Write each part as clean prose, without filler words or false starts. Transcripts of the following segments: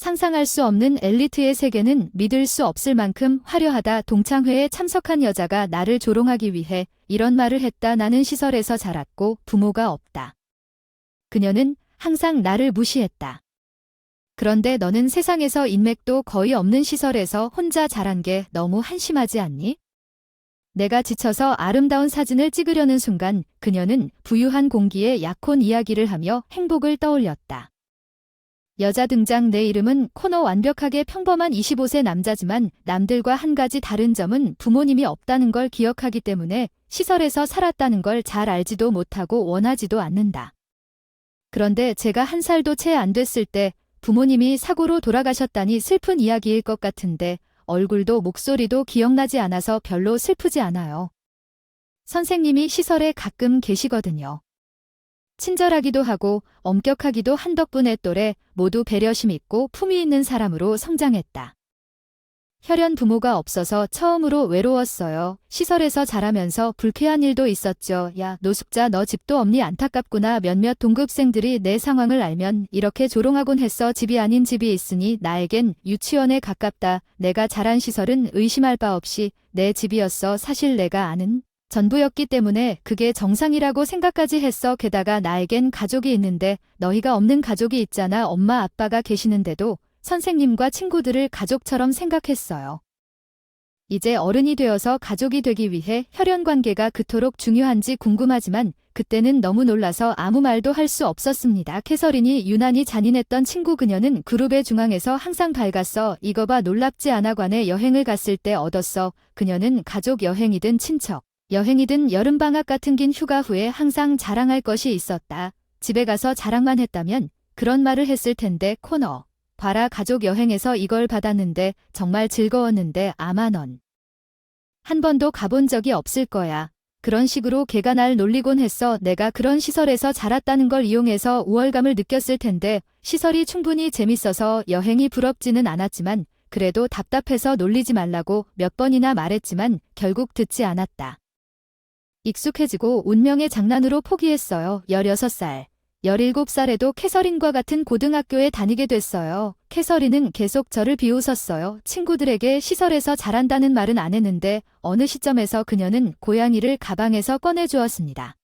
상상할 수 없는 엘리트의 세계는 믿을 수 없을 만큼 화려하다. 동창회에 참석한 여자가 나를 조롱하기 위해 이런 말을 했다. 나는 시설에서 자랐고 부모가 없다. 그녀는 항상 나를 무시했다. 그런데 너는 세상에서 인맥도 거의 없는 시설에서 혼자 자란 게 너무 한심하지 않니? 내가 지쳐서 아름다운 사진을 찍으려는 순간 그녀는 부유한 공기에 약혼 이야기를 하며 행복을 떠올렸다. 여자 등장. 내 이름은 코너. 완벽하게 평범한 25세 남자지만 남들과 한 가지 다른 점은 부모님이 없다는 걸 기억하기 때문에 시설에서 살았다는 걸 잘 알지도 못하고 원하지도 않는다. 그런데 제가 1살도 채 안 됐을 때 부모님이 사고로 돌아가셨다니 슬픈 이야기일 것 같은데 얼굴도 목소리도 기억나지 않아서 별로 슬프지 않아요. 선생님이 시설에 가끔 계시거든요. 친절하기도 하고 엄격하기도 한 덕분에 또래 모두 배려심 있고 품위 있는 사람으로 성장했다. 혈연 부모가 없어서 처음으로 외로웠어요. 시설에서 자라면서 불쾌한 일도 있었죠. 야, 노숙자 너 집도 없니? 안타깝구나. 몇몇 동급생들이 내 상황을 알면 이렇게 조롱하곤 했어. 집이 아닌 집이 있으니 나에겐 유치원에 가깝다. 내가 자란 시설은 의심할 바 없이 내 집이었어. 사실 내가 아는 전부였기 때문에 그게 정상이라고 생각까지 했어. 게다가 나에겐 가족이 있는데 너희가 없는 가족이 있잖아. 엄마 아빠가 계시는데도 선생님과 친구들을 가족처럼 생각했어요. 이제 어른이 되어서 가족이 되기 위해 혈연 관계가 그토록 중요한지 궁금하지만 그때는 너무 놀라서 아무 말도 할 수 없었습니다. 캐서린이 유난히 잔인했던 친구. 그녀는 그룹의 중앙에서 항상 밝았어. 이거 봐, 놀랍지 않아? 관에 여행을 갔을 때 얻었어. 그녀는 가족 여행이든 친척 여행이든 여름방학 같은 긴 휴가 후에 항상 자랑할 것이 있었다. 집에 가서 자랑만 했다면 그런 말을 했을 텐데. 코너. 봐라, 가족 여행에서 이걸 받았는데 정말 즐거웠는데 아마 넌 한 번도 가본 적이 없을 거야. 그런 식으로 걔가 날 놀리곤 했어. 내가 그런 시설에서 자랐다는 걸 이용해서 우월감을 느꼈을 텐데 시설이 충분히 재밌어서 여행이 부럽지는 않았지만 그래도 답답해서 놀리지 말라고 몇 번이나 말했지만 결국 듣지 않았다. 익숙해지고 운명의 장난으로 포기했어요. 16살. 17살에도 캐서린과 같은 고등학교에 다니게 됐어요. 캐서린은 계속 저를 비웃었어요. 친구들에게 시설에서 자란다는 말은 안 했는데 어느 시점에서 그녀는 고양이를 가방에서 꺼내주었습니다.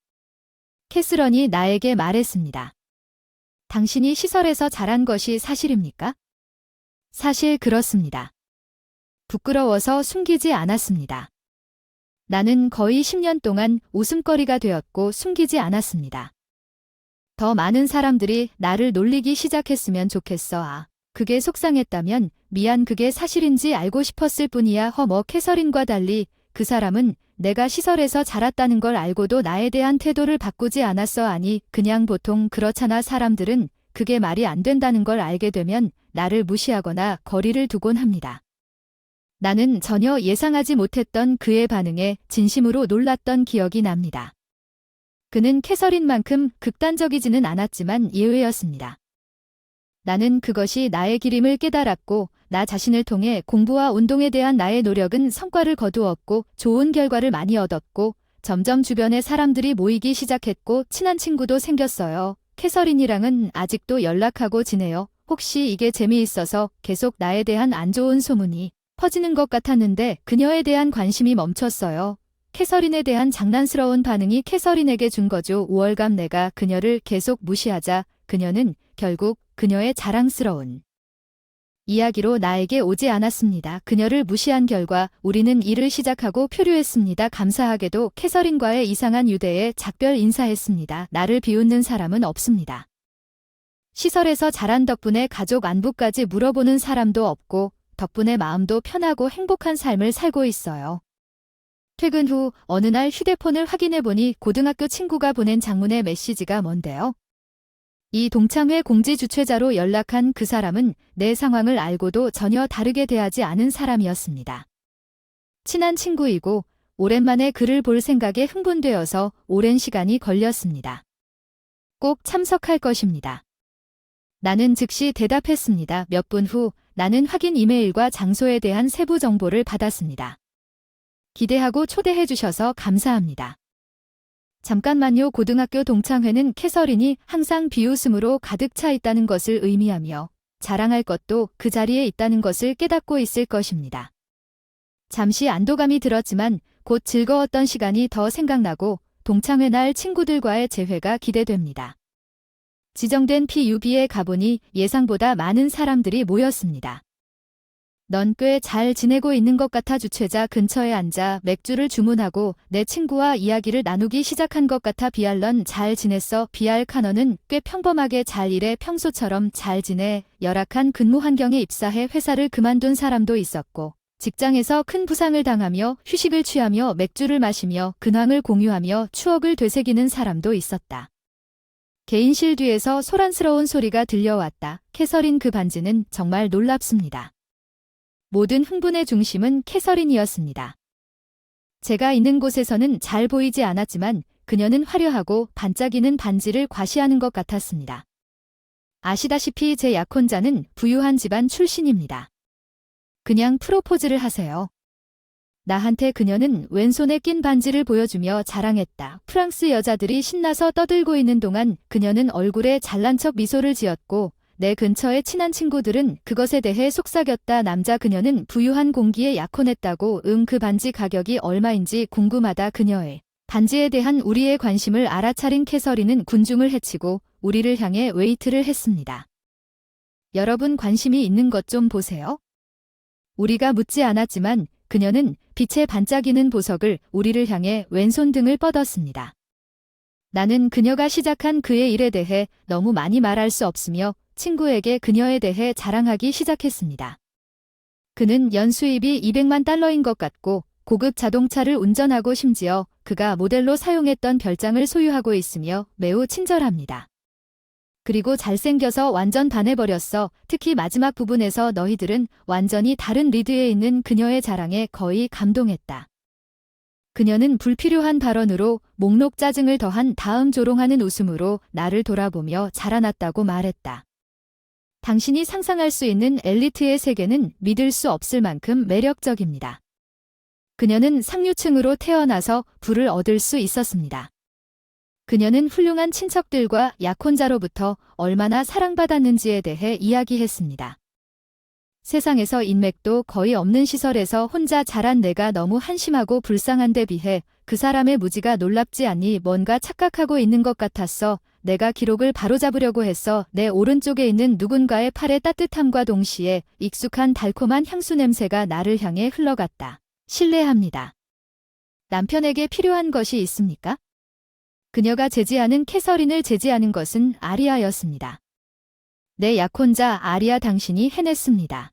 캐스런이 나에게 말했습니다. 당신이 시설에서 자란 것이 사실입니까? 사실 그렇습니다. 부끄러워서 숨기지 않았습니다. 나는 거의 10년 동안 웃음거리가 되었고 숨기지 않았습니다. 더 많은 사람들이 나를 놀리기 시작했으면 좋겠어. 아, 그게 속상했다면 미안. 그게 사실인지 알고 싶었을 뿐이야. 캐서린과 달리 그 사람은 내가 시설에서 자랐다는 걸 알고도 나에 대한 태도를 바꾸지 않았어. 아니, 그냥 보통 그렇잖아. 사람들은 그게 말이 안 된다는 걸 알게 되면 나를 무시하거나 거리를 두곤 합니다. 나는 전혀 예상하지 못했던 그의 반응에 진심으로 놀랐던 기억이 납니다. 그는 캐서린만큼 극단적이지는 않았지만 예외였습니다. 나는 그것이 나의 길임을 깨달았고 나 자신을 통해 공부와 운동에 대한 나의 노력은 성과를 거두었고 좋은 결과를 많이 얻었고 점점 주변에 사람들이 모이기 시작했고 친한 친구도 생겼어요. 캐서린이랑은 아직도 연락하고 지내요. 혹시 이게 재미있어서 계속 나에 대한 안 좋은 소문이 퍼지는 것 같았는데 그녀에 대한 관심이 멈췄어요. 캐서린에 대한 장난스러운 반응이 캐서린에게 준 거죠. 우월감. 내가 그녀를 계속 무시하자 그녀는 결국 그녀의 자랑스러운 이야기로 나에게 오지 않았습니다. 그녀를 무시한 결과 우리는 일을 시작하고 표류했습니다. 감사하게도 캐서린과의 이상한 유대에 작별 인사했습니다. 나를 비웃는 사람은 없습니다. 시설에서 자란 덕분에 가족 안부까지 물어보는 사람도 없고 덕분에 마음도 편하고 행복한 삶을 살고 있어요. 퇴근 후 어느 날 휴대폰을 확인해보니 고등학교 친구가 보낸 장문의 메시지가 뭔데요? 이 동창회 공지 주최자로 연락한 그 사람은 내 상황을 알고도 전혀 다르게 대하지 않은 사람이었습니다. 친한 친구이고 오랜만에 그를 볼 생각에 흥분되어서 오랜 시간이 걸렸습니다. 꼭 참석할 것입니다. 나는 즉시 대답했습니다. 몇 분 후 나는 확인 이메일과 장소에 대한 세부 정보를 받았습니다. 기대하고 초대해 주셔서 감사합니다. 잠깐만요. 고등학교 동창회는 캐서린이 항상 비웃음으로 가득 차 있다는 것을 의미하며 자랑할 것도 그 자리에 있다는 것을 깨닫고 있을 것입니다. 잠시 안도감이 들었지만 곧 즐거웠던 시간이 더 생각나고 동창회 날 친구들과의 재회가 기대됩니다. 지정된 PUB에 가보니 예상보다 많은 사람들이 모였습니다. 넌 꽤 잘 지내고 있는 것 같아. 주최자 근처에 앉아 맥주를 주문하고 내 친구와 이야기를 나누기 시작한 것 같아. BR 넌 잘 지냈어? BR 카너는 꽤 평범하게 잘 일해. 평소처럼 잘 지내. 열악한 근무 환경에 입사해 회사를 그만둔 사람도 있었고 직장에서 큰 부상을 당하며 휴식을 취하며 맥주를 마시며 근황을 공유하며 추억을 되새기는 사람도 있었다. 개인실 뒤에서 소란스러운 소리가 들려왔다. 캐서린 그 반지는 정말 놀랍습니다. 모든 흥분의 중심은 캐서린이었습니다. 제가 있는 곳에서는 잘 보이지 않았지만 그녀는 화려하고 반짝이는 반지를 과시하는 것 같았습니다. 아시다시피 제 약혼자는 부유한 집안 출신입니다. 그냥 프로포즈를 하세요. 나한테 그녀는 왼손에 낀 반지를 보여주며 자랑했다. 프랑스 여자들이 신나서 떠들고 있는 동안 그녀는 얼굴에 잘난 척 미소를 지었고 내 근처의 친한 친구들은 그것에 대해 속삭였다. 남자 그녀는 부유한 공기에 약혼했다고. 그 반지 가격이 얼마인지 궁금하다. 그녀의 반지에 대한 우리의 관심을 알아차린 캐서린은 군중을 해치고 우리를 향해 웨이트를 했습니다. 여러분 관심이 있는 것 좀 보세요. 우리가 묻지 않았지만 그녀는 빛에 반짝이는 보석을 우리를 향해 왼손 등을 뻗었습니다. 나는 그녀가 시작한 그의 일에 대해 너무 많이 말할 수 없으며 친구에게 그녀에 대해 자랑하기 시작했습니다. 그는 연수입이 200만 달러인 것 같고 고급 자동차를 운전하고 심지어 그가 모델로 사용했던 별장을 소유하고 있으며 매우 친절합니다. 그리고 잘생겨서 완전 반해버렸어. 특히 마지막 부분에서 너희들은 완전히 다른 리드에 있는 그녀의 자랑에 거의 감동했다. 그녀는 불필요한 발언으로 목록 짜증을 더한 다음 조롱하는 웃음으로 나를 돌아보며 자라났다고 말했다. 당신이 상상할 수 있는 엘리트의 세계는 믿을 수 없을 만큼 매력적입니다. 그녀는 상류층으로 태어나서 부를 얻을 수 있었습니다. 그녀는 훌륭한 친척들과 약혼자로부터 얼마나 사랑받았는지에 대해 이야기했습니다. 세상에서 인맥도 거의 없는 시설에서 혼자 자란 내가 너무 한심하고 불쌍한 데 비해 그 사람의 무지가 놀랍지 않니? 뭔가 착각하고 있는 것 같았어. 내가 기록을 바로잡으려고 했어. 내 오른쪽에 있는 누군가의 팔의 따뜻함과 동시에 익숙한 달콤한 향수 냄새가 나를 향해 흘러갔다. 실례합니다. 남편에게 필요한 것이 있습니까? 그녀가 제지하는 캐서린을 제지하는 것은 아리아였습니다. 내 약혼자 아리아 당신이 해냈습니다.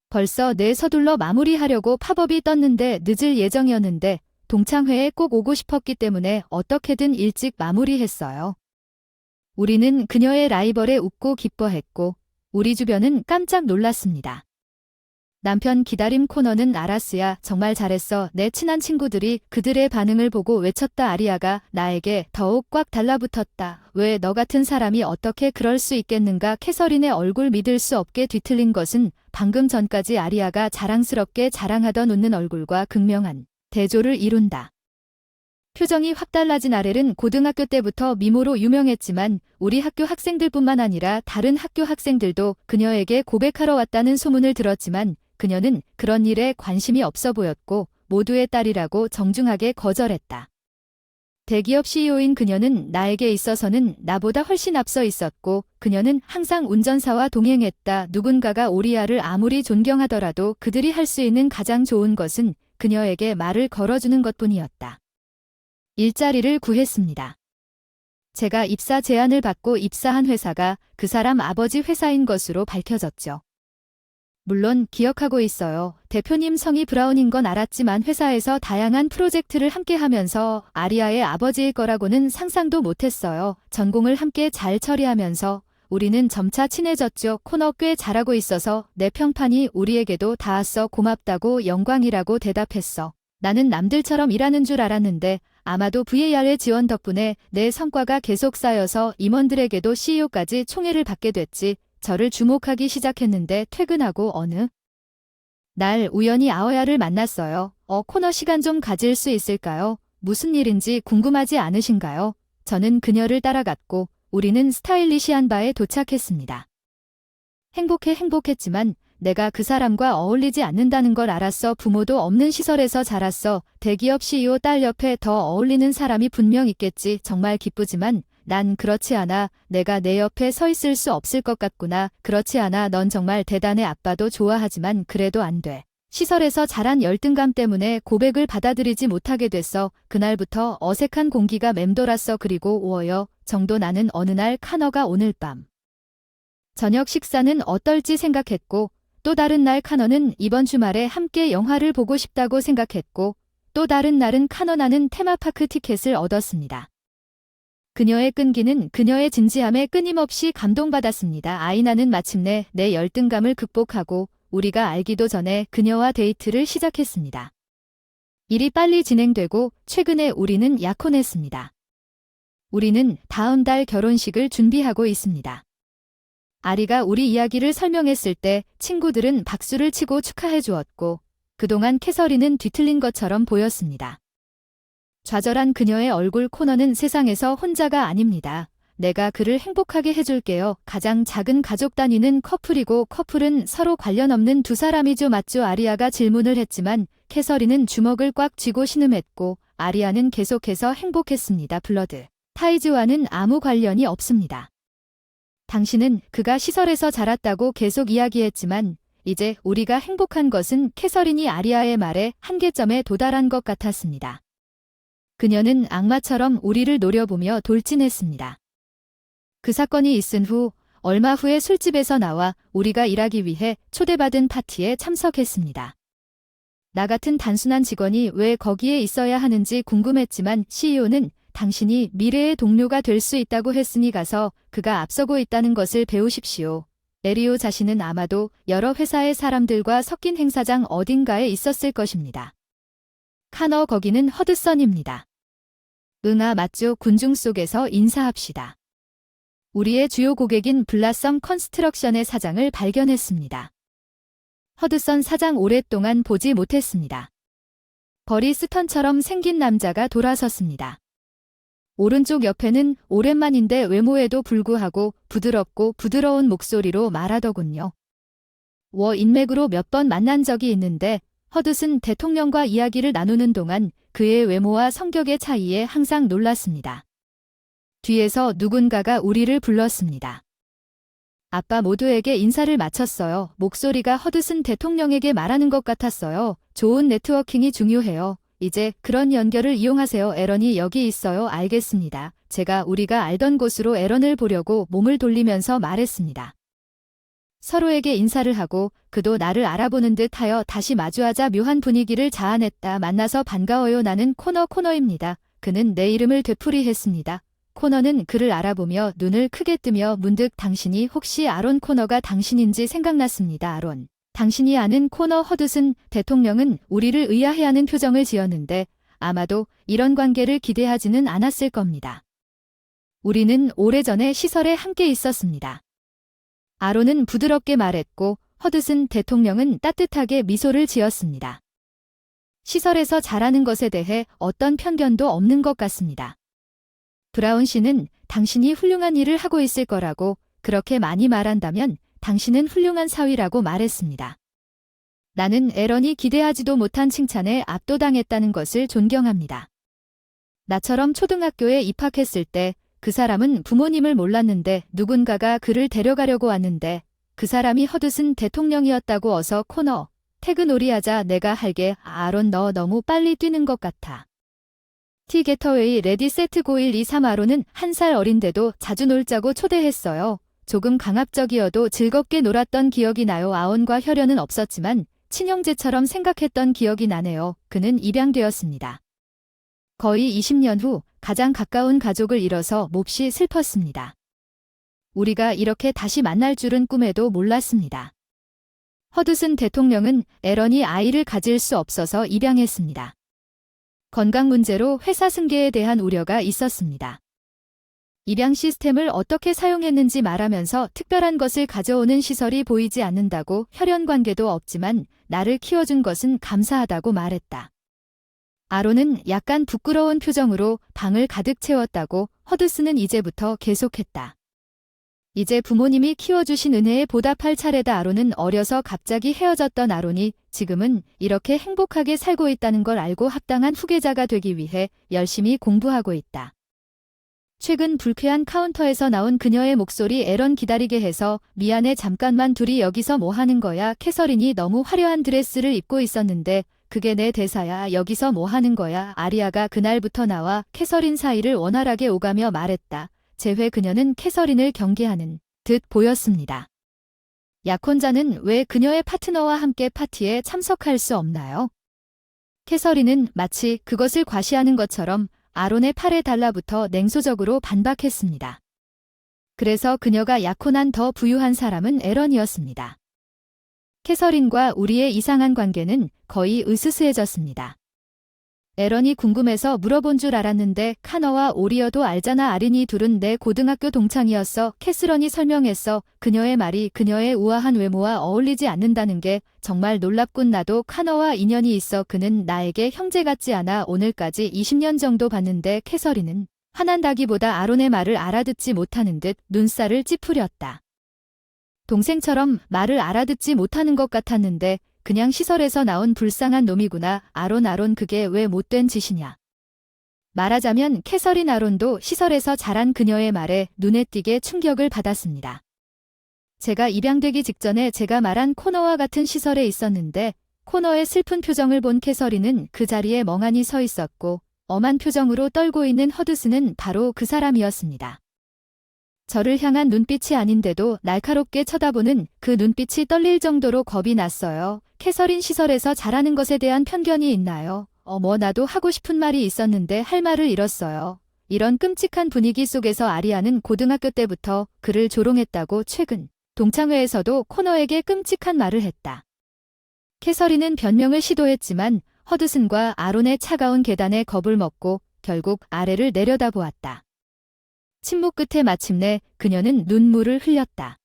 벌써 내 서둘러 마무리하려고 팝업이 떴는데 늦을 예정이었는데 동창회에 꼭 오고 싶었기 때문에 어떻게든 일찍 마무리했어요. 우리는 그녀의 라이벌에 웃고 기뻐했고 우리 주변은 깜짝 놀랐습니다. 남편 기다림 코너는 알았어야 정말 잘했어. 내 친한 친구들이 그들의 반응을 보고 외쳤다. 아리아가 나에게 더욱 꽉 달라붙었다. 왜 너 같은 사람이 어떻게 그럴 수 있겠는가? 캐서린의 얼굴 믿을 수 없게 뒤틀린 것은 방금 전까지 아리아가 자랑스럽게 자랑하던 웃는 얼굴과 극명한 대조를 이룬다. 표정이 확 달라진 아렐은 고등학교 때부터 미모로 유명했지만 우리 학교 학생들뿐만 아니라 다른 학교 학생들도 그녀에게 고백하러 왔다는 소문을 들었지만 그녀는 그런 일에 관심이 없어 보였고 모두의 딸이라고 정중하게 거절했다. 대기업 CEO인 그녀는 나에게 있어서는 나보다 훨씬 앞서 있었고 그녀는 항상 운전사와 동행했다. 누군가가 오리아를 아무리 존경하더라도 그들이 할 수 있는 가장 좋은 것은 그녀에게 말을 걸어주는 것뿐이었다. 일자리를 구했습니다. 제가 입사 제안을 받고 입사한 회사가 그 사람 아버지 회사인 것으로 밝혀졌죠. 물론 기억하고 있어요. 대표님 성이 브라운인 건 알았지만 회사에서 다양한 프로젝트를 함께 하면서 아리아의 아버지일 거라고는 상상도 못했어요. 전공을 함께 잘 처리하면서 우리는 점차 친해졌죠. 코너 꽤 잘하고 있어서 내 평판이 우리에게도 닿았어. 고맙다고 영광이라고 대답했어. 나는 남들처럼 일하는 줄 알았는데 아마도 VAR의 지원 덕분에 내 성과가 계속 쌓여서 임원들에게도 CEO까지 총애를 받게 됐지. 저를 주목하기 시작했는데 퇴근하고 어느 날 우연히 아어야를 만났어요. 코너 시간 좀 가질 수 있을까요? 무슨 일인지 궁금하지 않으신가요? 저는 그녀를 따라갔고 우리는 스타일리시한 바에 도착했습니다. 행복했지만 내가 그 사람과 어울리지 않는다는 걸 알았어. 부모도 없는 시설에서 자랐어. 대기업 CEO 딸 옆에 더 어울리는 사람이 분명 있겠지. 정말 기쁘지만 난 그렇지 않아. 내가 내 옆에 서 있을 수 없을 것 같구나. 그렇지 않아. 넌 정말 대단해. 아빠도 좋아하지만 그래도 안 돼. 시설에서 자란 열등감 때문에 고백을 받아들이지 못하게 됐어. 그날부터 어색한 공기가 맴돌았어. 그리고 5월 정도 나는 어느 날 카너가 오늘 밤 저녁 식사는 어떨지 생각했고, 또 다른 날 카너는 이번 주말에 함께 영화를 보고 싶다고 생각했고, 또 다른 날은 나는 테마파크 티켓을 얻었습니다. 그녀의 끈기는 그녀의 진지함에 끊임없이 감동받았습니다. 나는 마침내 내 열등감을 극복하고 우리가 알기도 전에 그녀와 데이트를 시작했습니다. 일이 빨리 진행되고 최근에 우리는 약혼했습니다. 우리는 다음 달 결혼식을 준비하고 있습니다. 아리가 우리 이야기를 설명했을 때 친구들은 박수를 치고 축하해 주었고 그동안 캐서린은 뒤틀린 것처럼 보였습니다. 좌절한 그녀의 얼굴. 코너는 세상에서 혼자가 아닙니다. 내가 그를 행복하게 해줄게요. 가장 작은 가족 단위는 커플이고 커플은 서로 관련 없는 두 사람이죠. 맞죠? 아리아가 질문을 했지만 캐서린은 주먹을 꽉 쥐고 신음했고 아리아는 계속해서 행복했습니다. 블러드 타이즈와는 아무 관련이 없습니다. 당신은 그가 시설에서 자랐다고 계속 이야기했지만 이제 우리가 행복한 것은 캐서린이 아리아의 말에 한계점에 도달한 것 같았습니다. 그녀는 악마처럼 우리를 노려보며 돌진했습니다. 그 사건이 있은 후 얼마 후에 술집에서 나와 우리가 일하기 위해 초대받은 파티에 참석했습니다. 나 같은 단순한 직원이 왜 거기에 있어야 하는지 궁금했지만 CEO는 당신이 미래의 동료가 될 수 있다고 했으니 가서 그가 앞서고 있다는 것을 배우십시오. 에리오 자신은 아마도 여러 회사의 사람들과 섞인 행사장 어딘가에 있었을 것입니다. 카너 거기는 허드선입니다. 응아 맞죠. 군중 속에서 인사합시다. 우리의 주요 고객인 블라썸 컨스트럭션의 사장을 발견했습니다. 허드선 사장 오랫동안 보지 못했습니다. 버리 스턴처럼 생긴 남자가 돌아섰습니다. 오른쪽 옆에는 오랜만인데 외모에도 불구하고 부드럽고 부드러운 목소리로 말하더군요. 인맥으로 몇 번 만난 적이 있는데 허드슨 대통령과 이야기를 나누는 동안 그의 외모와 성격의 차이에 항상 놀랐습니다. 뒤에서 누군가가 우리를 불렀습니다. 아빠 모두에게 인사를 마쳤어요. 목소리가 허드슨 대통령에게 말하는 것 같았어요. 좋은 네트워킹이 중요해요. 이제 그런 연결을 이용하세요. 에런이 여기 있어요. 알겠습니다. 제가 우리가 알던 곳으로 에런을 보려고 몸을 돌리면서 말했습니다. 서로에게 인사를 하고 그도 나를 알아보는 듯 하여 다시 마주하자 묘한 분위기를 자아냈다. 만나서 반가워요. 나는 코너입니다. 그는 내 이름을 되풀이했습니다. 코너는 그를 알아보며 눈을 크게 뜨며 문득 당신이 혹시 아론 코너가 당신인지 생각났습니다. 아론. 당신이 아는 코너. 허드슨 대통령은 우리를 의아해하는 표정을 지었는데 아마도 이런 관계를 기대하지는 않았을 겁니다. 우리는 오래전에 시설에 함께 있었습니다. 아론은 부드럽게 말했고 허드슨 대통령은 따뜻하게 미소를 지었습니다. 시설에서 잘하는 것에 대해 어떤 편견도 없는 것 같습니다. 브라운 씨는 당신이 훌륭한 일을 하고 있을 거라고 그렇게 많이 말한다면 당신은 훌륭한 사위라고 말했습니다. 나는 에런이 기대하지도 못한 칭찬에 압도당했다는 것을 존경합니다. 나처럼 초등학교에 입학했을 때 그 사람은 부모님을 몰랐는데 누군가가 그를 데려가려고 왔는데 그 사람이 허드슨 대통령이었다고. 어서 코너. 퇴근놀이하자. 내가 할게. 아론 너 너무 빨리 뛰는 것 같아. 티 게터웨이 레디 세트 고 1, 2, 3. 아론은 1살 어린데도 자주 놀자고 초대했어요. 조금 강압적이어도 즐겁게 놀았던 기억이 나요. 아온과 혈연은 없었지만 친형제처럼 생각했던 기억이 나네요. 그는 입양되었습니다. 거의 20년 후 가장 가까운 가족을 잃어서 몹시 슬펐습니다. 우리가 이렇게 다시 만날 줄은 꿈에도 몰랐습니다. 허드슨 대통령은 에런이 아이를 가질 수 없어서 입양했습니다. 건강 문제로 회사 승계에 대한 우려가 있었습니다. 입양 시스템을 어떻게 사용했는지 말하면서 특별한 것을 가져오는 시설이 보이지 않는다고. 혈연 관계도 없지만 나를 키워준 것은 감사하다고 말했다. 아론은 약간 부끄러운 표정으로 방을 가득 채웠다고. 허드슨은 이제부터 계속했다. 이제 부모님이 키워주신 은혜에 보답할 차례다. 아론은 어려서 갑자기 헤어졌던 아론이 지금은 이렇게 행복하게 살고 있다는 걸 알고 합당한 후계자가 되기 위해 열심히 공부하고 있다. 최근 불쾌한 카운터에서 나온 그녀의 목소리 에런 기다리게 해서 미안해 잠깐만 둘이 여기서 뭐 하는 거야 캐서린이 너무 화려한 드레스를 입고 있었는데 그게 내 대사야 여기서 뭐 하는 거야 아리아가 그날부터 나와 캐서린 사이를 원활하게 오가며 말했다. 재회 그녀는 캐서린을 경계하는 듯 보였습니다. 약혼자는 왜 그녀의 파트너와 함께 파티에 참석할 수 없나요? 캐서린은 마치 그것을 과시하는 것처럼 아론의 팔에 달라붙어 냉소적으로 반박했습니다. 그래서 그녀가 약혼한 더 부유한 사람은 에런이었습니다. 캐서린과 우리의 이상한 관계는 거의 으스스해졌습니다. 에런이 궁금해서 물어본 줄 알았는데 카너와 오리어도 알잖아 아린이 둘은 내 고등학교 동창이었어 캐스런이 설명했어 그녀의 말이 그녀의 우아한 외모와 어울리지 않는다는 게 정말 놀랍군 나도 카너와 인연이 있어 그는 나에게 형제 같지 않아 오늘까지 20년 정도 봤는데 캐서린은 화난다기보다 아론의 말을 알아듣지 못하는 듯 눈살을 찌푸렸다. 동생처럼 말을 알아듣지 못하는 것 같았는데 그냥 시설에서 나온 불쌍한 놈이구나. 아론 그게 왜 못된 짓이냐. 말하자면 캐서린 아론도 시설에서 자란 그녀의 말에 눈에 띄게 충격을 받았습니다. 제가 입양되기 직전에 제가 말한 코너와 같은 시설에 있었는데 코너의 슬픈 표정을 본 캐서린은 그 자리에 멍하니 서 있었고 엄한 표정으로 떨고 있는 허드슨은 바로 그 사람이었습니다. 저를 향한 눈빛이 아닌데도 날카롭게 쳐다보는 그 눈빛이 떨릴 정도로 겁이 났어요. 캐서린 시설에서 자라는 것에 대한 편견이 있나요? 나도 하고 싶은 말이 있었는데 할 말을 잃었어요. 이런 끔찍한 분위기 속에서 아리아는 고등학교 때부터 그를 조롱했다고 최근 동창회에서도 코너에게 끔찍한 말을 했다. 캐서린은 변명을 시도했지만 허드슨과 아론의 차가운 계단에 겁을 먹고 결국 아래를 내려다보았다. 침묵 끝에 마침내 그녀는 눈물을 흘렸다.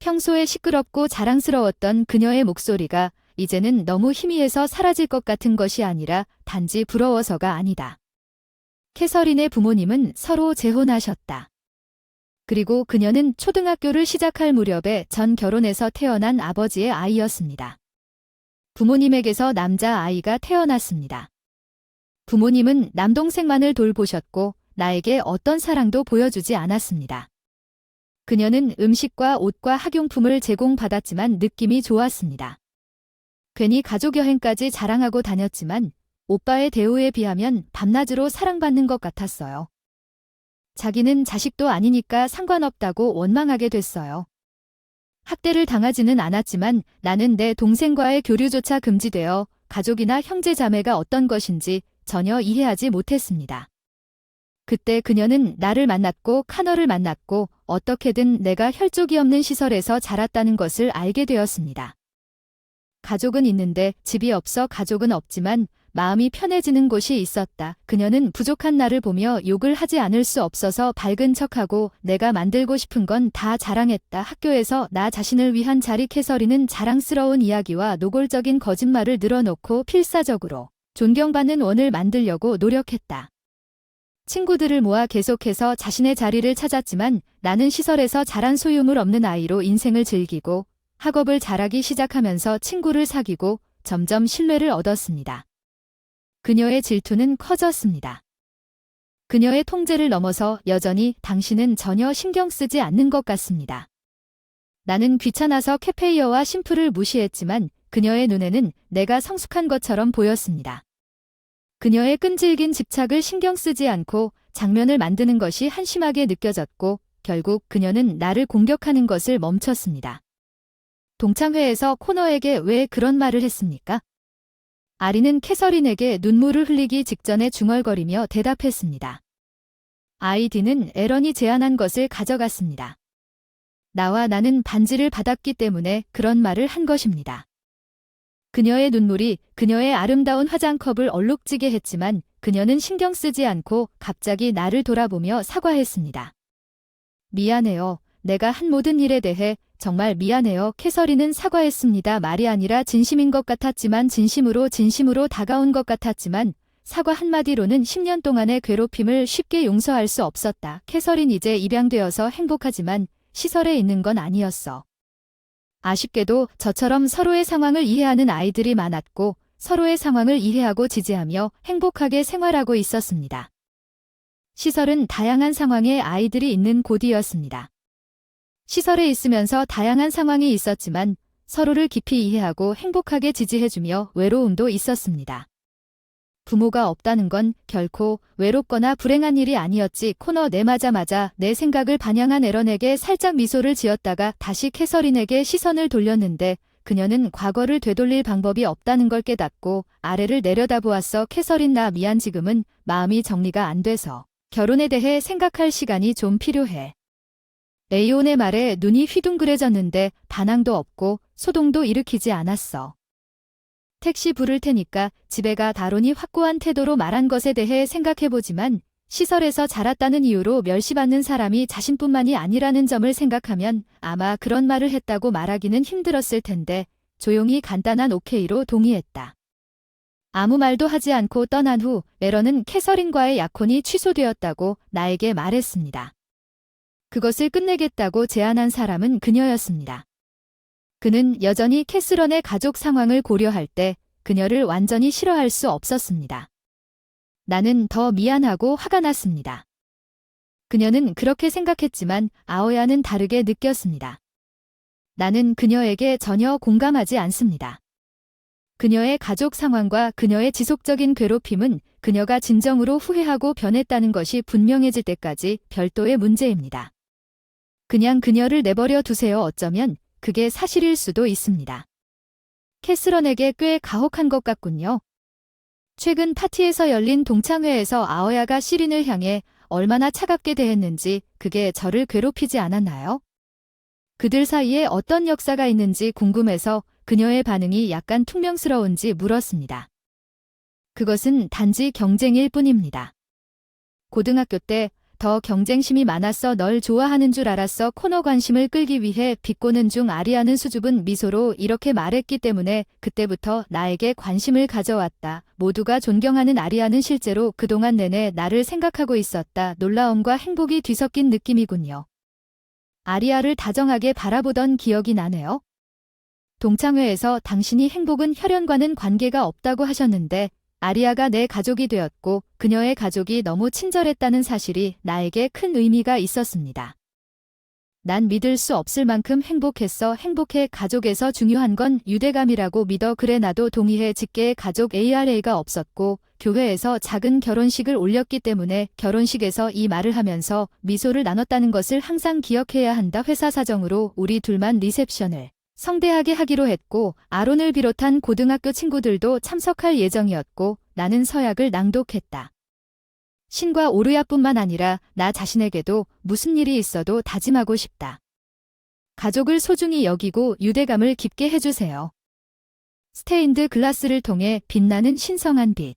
평소에 시끄럽고 자랑스러웠던 그녀의 목소리가 이제는 너무 희미해서 사라질 것 같은 것이 아니라 단지 부러워서가 아니다. 캐서린의 부모님은 서로 재혼하셨다. 그리고 그녀는 초등학교를 시작할 무렵에 전 결혼해서 태어난 아버지의 아이였습니다. 부모님에게서 남자 아이가 태어났습니다. 부모님은 남동생만을 돌보셨고 나에게 어떤 사랑도 보여주지 않았습니다. 그녀는 음식과 옷과 학용품을 제공받았지만 느낌이 좋았습니다. 괜히 가족여행까지 자랑하고 다녔지만 오빠의 대우에 비하면 밤낮으로 사랑받는 것 같았어요. 자기는 자식도 아니니까 상관없다고 원망하게 됐어요. 학대를 당하지는 않았지만 나는 내 동생과의 교류조차 금지되어 가족이나 형제 자매가 어떤 것인지 전혀 이해하지 못했습니다. 그때 그녀는 나를 만났고 카너를 만났고 어떻게든 내가 혈족이 없는 시설에서 자랐다는 것을 알게 되었습니다. 가족은 있는데 집이 없어 가족은 없지만 마음이 편해지는 곳이 있었다. 그녀는 부족한 나를 보며 욕을 하지 않을 수 없어서 밝은 척하고 내가 만들고 싶은 건 다 자랑했다. 학교에서 나 자신을 위한 자리 캐서린은 자랑스러운 이야기와 노골적인 거짓말을 늘어놓고 필사적으로 존경받는 원을 만들려고 노력했다. 친구들을 모아 계속해서 자신의 자리를 찾았지만 나는 시설에서 자란 소유물 없는 아이로 인생을 즐기고 학업을 잘하기 시작하면서 친구를 사귀고 점점 신뢰를 얻었습니다. 그녀의 질투는 커졌습니다. 그녀의 통제를 넘어서 여전히 당신은 전혀 신경 쓰지 않는 것 같습니다. 나는 귀찮아서 캐페이어와 심플을 무시했지만 그녀의 눈에는 내가 성숙한 것처럼 보였습니다. 그녀의 끈질긴 집착을 신경 쓰지 않고 장면을 만드는 것이 한심하게 느껴졌고 결국 그녀는 나를 공격하는 것을 멈췄습니다. 동창회에서 코너에게 왜 그런 말을 했습니까? 아리는 캐서린에게 눈물을 흘리기 직전에 중얼거리며 대답했습니다. 아이디는 에런이 제안한 것을 가져갔습니다. 나와 나는 반지를 받았기 때문에 그런 말을 한 것입니다. 그녀의 눈물이 그녀의 아름다운 화장컵을 얼룩지게 했지만 그녀는 신경 쓰지 않고 갑자기 나를 돌아보며 사과했습니다. 미안해요. 내가 한 모든 일에 대해 정말 미안해요. 캐서린은 사과했습니다. 말이 아니라 진심인 것 같았지만 진심으로 다가온 것 같았지만 사과 한마디로는 10년 동안의 괴롭힘을 쉽게 용서할 수 없었다. 캐서린 이제 입양되어서 행복하지만 시설에 있는 건 아니었어. 아쉽게도 저처럼 서로의 상황을 이해하는 아이들이 많았고 서로의 상황을 이해하고 지지하며 행복하게 생활하고 있었습니다. 시설은 다양한 상황의 아이들이 있는 곳이었습니다. 시설에 있으면서 다양한 상황이 있었지만 서로를 깊이 이해하고 행복하게 지지해주며 외로움도 있었습니다. 부모가 없다는 건 결코 외롭거나 불행한 일이 아니었지. 코너 내마자마자 내 생각을 반영한 에런에게 살짝 미소를 지었다가 다시 캐서린에게 시선을 돌렸는데 그녀는 과거를 되돌릴 방법이 없다는 걸 깨닫고 아래를 내려다보았어. 캐서린, 나 미안. 지금은 마음이 정리가 안 돼서 결혼에 대해 생각할 시간이 좀 필요해. 레이온의 말에 눈이 휘둥그레졌는데 반항도 없고 소동도 일으키지 않았어. 택시 부를 테니까 집에 가. 다론이 확고한 태도로 말한 것에 대해 생각해보지만 시설에서 자랐다는 이유로 멸시받는 사람이 자신뿐만이 아니라는 점을 생각하면 아마 그런 말을 했다고 말하기는 힘들었을 텐데 조용히 간단한 오케이로 동의했다. 아무 말도 하지 않고 떠난 후 에런은 캐서린과의 약혼이 취소되었다고 나에게 말했습니다. 그것을 끝내겠다고 제안한 사람은 그녀였습니다. 그는 여전히 캐스런의 가족 상황을 고려할 때 그녀를 완전히 싫어할 수 없었습니다. 나는 더 미안하고 화가 났습니다. 그녀는 그렇게 생각했지만 아오야는 다르게 느꼈습니다. 나는 그녀에게 전혀 공감하지 않습니다. 그녀의 가족 상황과 그녀의 지속적인 괴롭힘은 그녀가 진정으로 후회하고 변했다는 것이 분명해질 때까지 별도의 문제입니다. 그냥 그녀를 내버려 두세요. 어쩌면 그게 사실일 수도 있습니다. 캐스런에게 꽤 가혹한 것 같군요. 최근 파티에서 열린 동창회에서 아오야가 시린을 향해 얼마나 차갑게 대했는지 그게 저를 괴롭히지 않았나요? 그들 사이에 어떤 역사가 있는지 궁금해서 그녀의 반응이 약간 퉁명스러운지 물었습니다. 그것은 단지 경쟁일 뿐입니다. 고등학교 때 더 경쟁심이 많았어. 널 좋아하는 줄 알았어. 코너 관심을 끌기 위해 비꼬는 중 아리아는 수줍은 미소로 이렇게 말했기 때문에 그때부터 나에게 관심을 가져왔다. 모두가 존경하는 아리아는 실제로 그동안 내내 나를 생각하고 있었다. 놀라움과 행복이 뒤섞인 느낌이군요. 아리아를 다정하게 바라보던 기억이 나네요. 동창회에서 당신이 행복은 혈연과는 관계가 없다고 하셨는데 아리아가 내 가족이 되었고 그녀의 가족이 너무 친절했다는 사실이 나에게 큰 의미가 있었습니다. 난 믿을 수 없을 만큼 행복했어. 행복해. 가족에서 중요한 건 유대감이라고 믿어. 그래, 나도 동의해. 직계의 가족 ARA가 없었고 교회에서 작은 결혼식을 올렸기 때문에 결혼식에서 이 말을 하면서 미소를 나눴다는 것을 항상 기억해야 한다. 회사 사정으로 우리 둘만 리셉션을 성대하게 하기로 했고 아론을 비롯한 고등학교 친구들도 참석할 예정이었고 나는 서약을 낭독했다. 신과 오르야뿐만 아니라 나 자신에게도 무슨 일이 있어도 다짐하고 싶다. 가족을 소중히 여기고 유대감을 깊게 해주세요. 스테인드 글라스를 통해 빛나는 신성한 빛.